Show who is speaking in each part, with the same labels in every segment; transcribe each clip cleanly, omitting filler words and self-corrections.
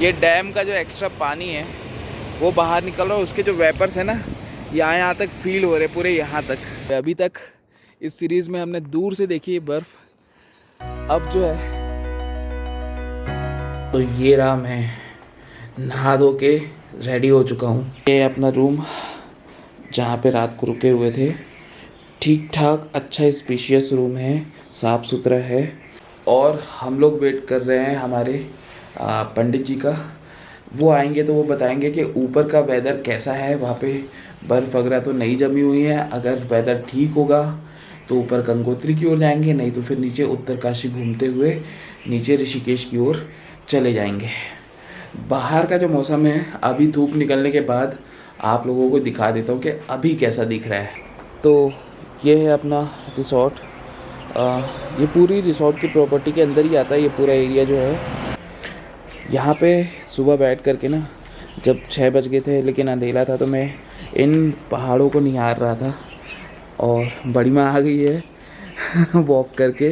Speaker 1: ये डैम का जो एक्स्ट्रा पानी है वो बाहर निकल रहा है, उसके जो वेपर्स है ना यहाँ तक फील हो रहे पूरे यहाँ तक। अभी तक इस सीरीज में हमने दूर से देखी है बर्फ, अब जो है तो ये रहा, मैं नहा धो के रेडी हो चुका हूँ। ये अपना रूम जहाँ पे रात को रुके हुए थे, ठीक ठाक अच्छा स्पेशियस रूम है, साफ़ सुथरा है। और हम लोग वेट कर रहे हैं हमारे पंडित जी का। वो आएंगे तो वो बताएंगे कि ऊपर का वेदर कैसा है, वहाँ पे बर्फ़ वगैरह तो नहीं जमी हुई है। अगर वेदर ठीक होगा तो ऊपर गंगोत्री की ओर जाएंगे, नहीं तो फिर नीचे उत्तरकाशी घूमते हुए नीचे ऋषिकेश की ओर चले जाएंगे। बाहर का जो मौसम है, अभी धूप निकलने के बाद आप लोगों को दिखा देता हूँ कि अभी कैसा दिख रहा है। तो ये है अपना रिसोर्ट। ये पूरी रिसोर्ट की प्रॉपर्टी के अंदर ही आता है ये पूरा एरिया जो है। यहाँ पे सुबह बैठ करके ना, जब 6 बज गए थे लेकिन अंधेरा था, तो मैं इन पहाड़ों को निहार रहा था। और बड़ी माँ आ गई है वॉक करके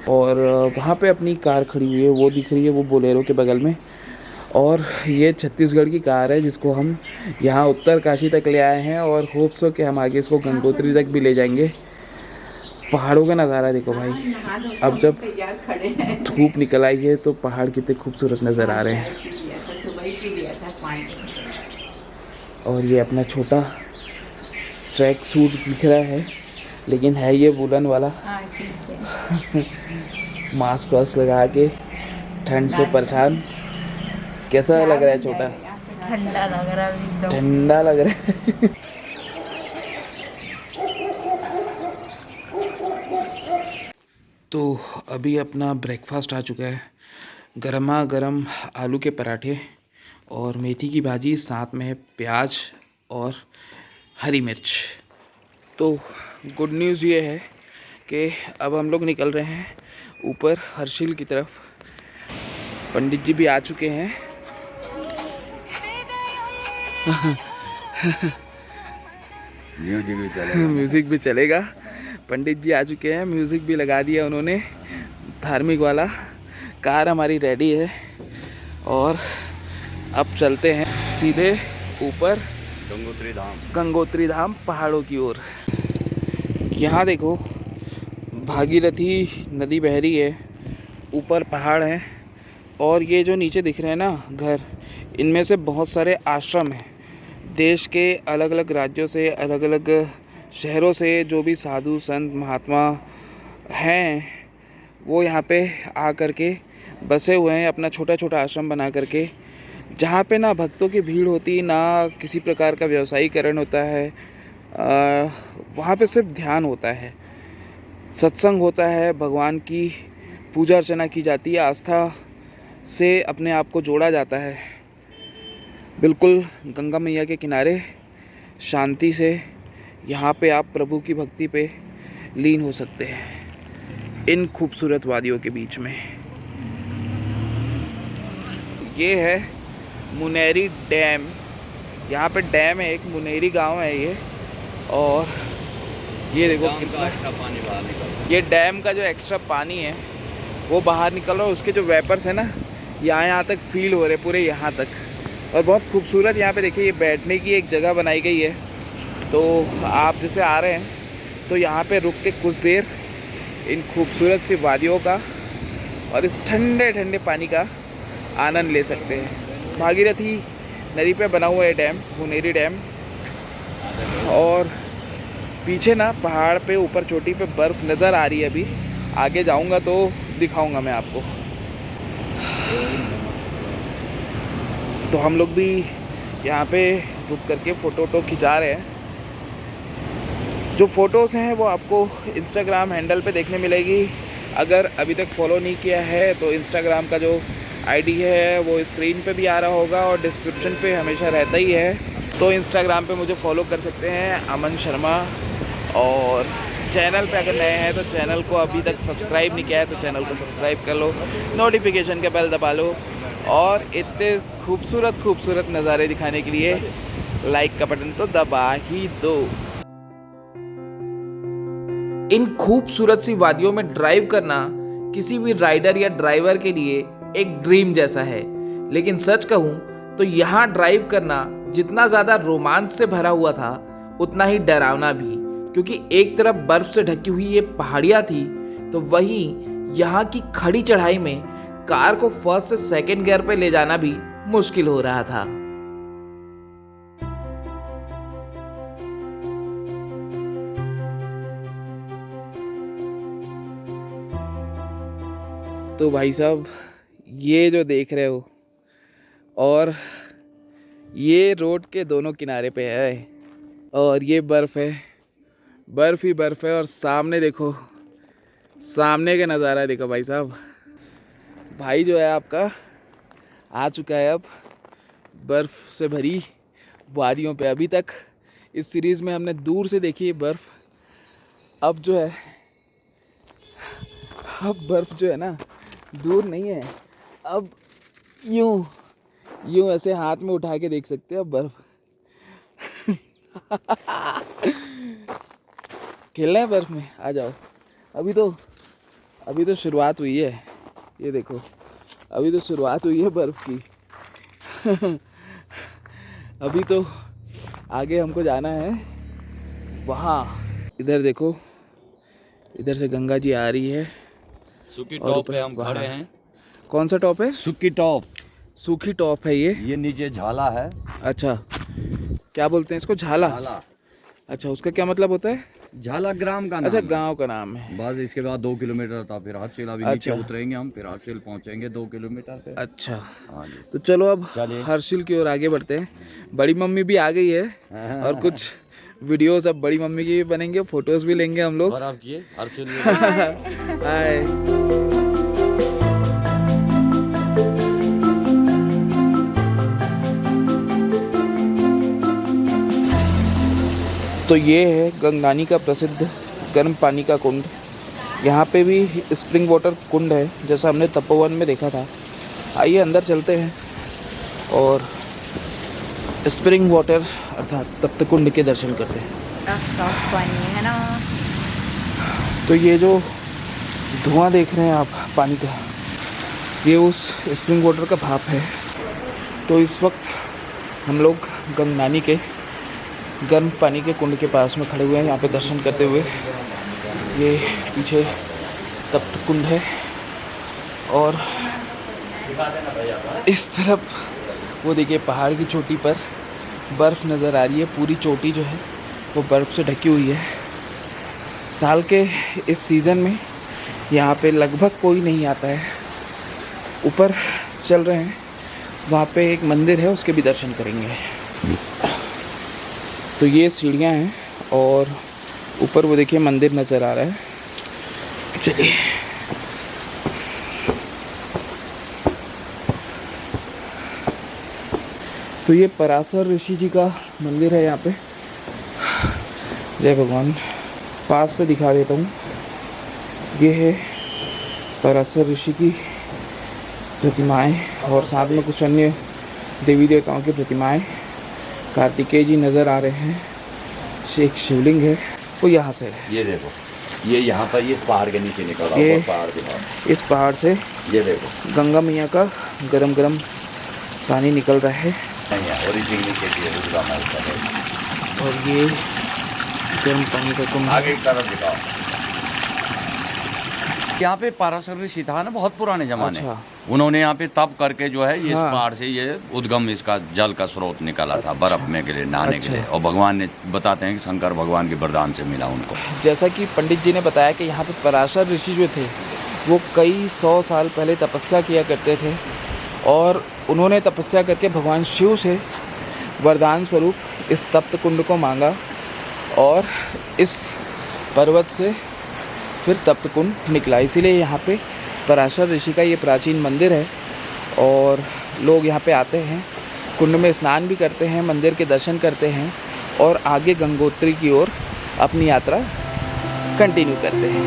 Speaker 1: और वहाँ पे अपनी कार खड़ी हुई है, वो दिख रही है, वो बोलेरो के बगल में। और ये छत्तीसगढ़ की कार है जिसको हम यहाँ उत्तरकाशी तक ले आए हैं, और होप्स हो कि हम आगे इसको गंगोत्री तक भी ले जाएंगे। पहाड़ों का नज़ारा देखो भाई, अब जब धूप निकल आई है तो पहाड़ कितने खूबसूरत नज़र आ रहे हैं। और ये अपना छोटा ट्रैक सूट दिख रहा है, लेकिन है ये वुलन वाला। मास्क वास्क लगा के ठंड से परेशान। कैसा लग रहा है छोटा?
Speaker 2: ठंडा लग रहा है एकदम।
Speaker 1: ठंडा लग रहा है तो अभी अपना ब्रेकफास्ट आ चुका है। गरमा गरम आलू के पराठे और मेथी की भाजी, साथ में है प्याज और हरी मिर्च। तो गुड न्यूज़ ये है कि अब हम लोग निकल रहे हैं ऊपर हर्षिल की तरफ। पंडित जी भी आ चुके हैं म्यूज़िक भी चलेगा। पंडित जी आ चुके हैं, म्यूज़िक भी लगा दिया उन्होंने धार्मिक वाला। कार हमारी रेडी है और अब चलते हैं सीधे ऊपर गंगोत्री धाम पहाड़ों की ओर। यहाँ देखो भागीरथी नदी बह रही है, ऊपर पहाड़ है, और ये जो नीचे दिख रहे हैं ना घर, इनमें से बहुत सारे आश्रम हैं। देश के अलग अलग राज्यों से, अलग अलग शहरों से जो भी साधु संत महात्मा हैं, वो यहाँ पे आ कर के बसे हुए हैं, अपना छोटा छोटा आश्रम बना करके, जहाँ पे ना भक्तों की भीड़ होती, ना किसी प्रकार का व्यवसायीकरण होता है। वहाँ पे सिर्फ ध्यान होता है, सत्संग होता है, भगवान की पूजा अर्चना की जाती है, आस्था से अपने आप को जोड़ा जाता है। बिल्कुल गंगा मैया के किनारे शांति से यहाँ पे आप प्रभु की भक्ति पे लीन हो सकते हैं इन खूबसूरत वादियों के बीच में। ये है मुनेरी डैम। यहाँ पे डैम है, एक मुनेरी गांव है ये। और ये देखो कितना एक्स्ट्रा पानी बाहर निकल रहा है। ये डैम का जो एक्स्ट्रा पानी है वो बाहर निकल रहा है, उसके जो वेपर्स है ना यहाँ तक फील हो रहे पूरे यहाँ तक। और बहुत खूबसूरत यहाँ पे देखिए, ये बैठने की एक जगह बनाई गई है। तो आप जैसे आ रहे हैं तो यहाँ पे रुक के कुछ देर इन खूबसूरत सी वादियों का और इस ठंडे ठंडे पानी का आनंद ले सकते हैं। भागीरथी नदी पे बना हुआ है डैम, मुनेरी डैम। और पीछे ना पहाड़ पे ऊपर चोटी पे बर्फ़ नज़र आ रही है। अभी आगे जाऊंगा तो दिखाऊंगा मैं आपको। तो हम लोग भी यहाँ पे रुक करके फ़ोटो वोटो खिंचा रहे हैं। जो फ़ोटोज़ हैं वो आपको इंस्टाग्राम हैंडल पे देखने मिलेगी। अगर अभी तक फॉलो नहीं किया है तो इंस्टाग्राम का जो आईडी है वो स्क्रीन पे भी आ रहा होगा और डिस्क्रिप्शन पे हमेशा रहता ही है। तो इंस्टाग्राम पे मुझे फॉलो कर सकते हैं, अमन शर्मा। और चैनल पे अगर नए हैं तो चैनल को अभी तक सब्सक्राइब नहीं किया है तो चैनल को सब्सक्राइब कर लो, नोटिफिकेशन का बेल दबा लो, और इतने खूबसूरत नज़ारे दिखाने के लिए लाइक का बटन तो दबा ही दो। इन खूबसूरत सी वादियों में ड्राइव करना किसी भी राइडर या ड्राइवर के लिए एक ड्रीम जैसा है। लेकिन सच कहूँ तो यहाँ ड्राइव करना जितना ज़्यादा रोमांच से भरा हुआ था उतना ही डरावना भी, क्योंकि एक तरफ बर्फ से ढकी हुई ये पहाड़ियाँ थी तो वहीं यहाँ की खड़ी चढ़ाई में कार को फर्स्ट से सेकंड गियर पे ले जाना भी मुश्किल हो रहा था। तो भाई साहब ये जो देख रहे हो और ये रोड के दोनों किनारे पे है और ये बर्फ़ है, बर्फ़ ही बर्फ़ है। और सामने देखो, सामने का नज़ारा देखो भाई साहब। भाई जो है आपका आ चुका है अब बर्फ़ से भरी वादियों पे। अभी तक इस सीरीज़ में हमने दूर से देखी है बर्फ़, अब जो है अब बर्फ़ जो है ना दूर नहीं है, अब यूं ऐसे हाथ में उठा के देख सकते हैं अब बर्फ़। खेलना है बर्फ़ में, आ जाओ। अभी तो शुरुआत हुई है, ये देखो अभी तो शुरुआत हुई है बर्फ़ की। अभी तो आगे हमको जाना है वहाँ। इधर देखो, इधर से गंगा जी आ रही है।
Speaker 3: सूखी टॉप पे हम खड़े हैं।
Speaker 1: कौन सा टॉप है?
Speaker 3: सूखी टॉप।
Speaker 1: सूखी टॉप है ये
Speaker 3: नीचे झाला है।
Speaker 1: अच्छा, क्या बोलते हैं इसको? झाला।
Speaker 3: झाला।
Speaker 1: अच्छा, उसका क्या मतलब होता है?
Speaker 3: झाला ग्राम का नाम।
Speaker 1: अच्छा, गांव का नाम है।
Speaker 3: बस इसके बाद 2 किलोमीटर था, फिर हरसिल। अभी
Speaker 1: अच्छा।
Speaker 3: नीचे उतरेंगे हम, फिर हरसिल पहुंचेंगे 2 किलोमीटर पे।
Speaker 1: अच्छा,
Speaker 3: हाँ जी।
Speaker 1: तो चलो अब
Speaker 3: चलिए।
Speaker 1: हर्षिल की ओर आगे बढ़ते हैं। बड़ी मम्मी भी आ गई है और कुछ वीडियोस अब बड़ी मम्मी की भी बनेंगे, फोटोज भी लेंगे हम लोग।
Speaker 3: बर्फ की हरसिल।
Speaker 1: हाय। तो ये है गंगानी का प्रसिद्ध गर्म पानी का कुंड। यहाँ पे भी स्प्रिंग वाटर कुंड है जैसा हमने तपोवन में देखा था। आइए अंदर चलते हैं और स्प्रिंग वाटर अर्थात तप्त कुंड के दर्शन करते हैं।
Speaker 2: साफ पानी है ना।
Speaker 1: तो ये जो धुआं देख रहे हैं आप पानी का, ये उस स्प्रिंग वाटर का भाप है। तो इस वक्त हम लोग गंगनानी के गर्म पानी के कुंड के पास में खड़े हुए हैं, यहाँ पे दर्शन करते हुए। ये पीछे तप्त कुंड है और इस तरफ वो देखिए पहाड़ की चोटी पर बर्फ़ नज़र आ रही है। पूरी चोटी जो है वो बर्फ़ से ढकी हुई है। साल के इस सीज़न में यहाँ पे लगभग कोई नहीं आता है। ऊपर चल रहे हैं, वहाँ पे एक मंदिर है, उसके भी दर्शन करेंगे। तो ये सीढ़ियाँ हैं और ऊपर वो देखिए मंदिर नज़र आ रहा है। चलिए तो ये पराशर ऋषि जी का मंदिर है यहाँ पे। जय भगवान। पास से दिखा देता हूँ। ये है पराशर ऋषि की प्रतिमाएं और साथ में कुछ अन्य देवी देवताओं की प्रतिमाएं। कार्तिकेय जी नज़र आ रहे हैं। एक शिवलिंग है वो यहाँ से है।
Speaker 3: ये देखो, ये यहाँ पर ये पहाड़ के नीचे निकल रहा है। पहाड़ के बाद
Speaker 1: इस पहाड़ से
Speaker 3: ये देखो
Speaker 1: गंगा मैया का गरम गरम पानी निकल रहा है।
Speaker 3: और इसी के नीचे
Speaker 1: और ये गर्म पानी का कुंड।
Speaker 3: आगे की तरफ दिखाओ। यहाँ पे पराशर ऋषि था ना, बहुत पुराने जमाने।
Speaker 1: अच्छा।
Speaker 3: उन्होंने यहाँ पे तप करके जो है ये
Speaker 1: हाँ।
Speaker 3: इस पहाड़ से ये उद्गम इसका जल का स्रोत निकाला था। बर्फ में के लिए नहाने
Speaker 1: अच्छा।
Speaker 3: के लिए। और भगवान ने बताते हैं कि शंकर भगवान के वरदान से मिला उनको।
Speaker 1: जैसा कि पंडित जी ने बताया कि यहाँ पे पराशर ऋषि जो थे वो कई 100 साल पहले तपस्या किया करते थे और उन्होंने तपस्या करके भगवान शिव से वरदान स्वरूप इस तप्त कुंड को मांगा और इस पर्वत से फिर तप्त कुंड निकला। इसीलिए यहाँ पे पराशर ऋषि का ये प्राचीन मंदिर है और लोग यहाँ पे आते हैं, कुंड में स्नान भी करते हैं, मंदिर के दर्शन करते हैं और आगे गंगोत्री की ओर अपनी यात्रा कंटिन्यू करते हैं।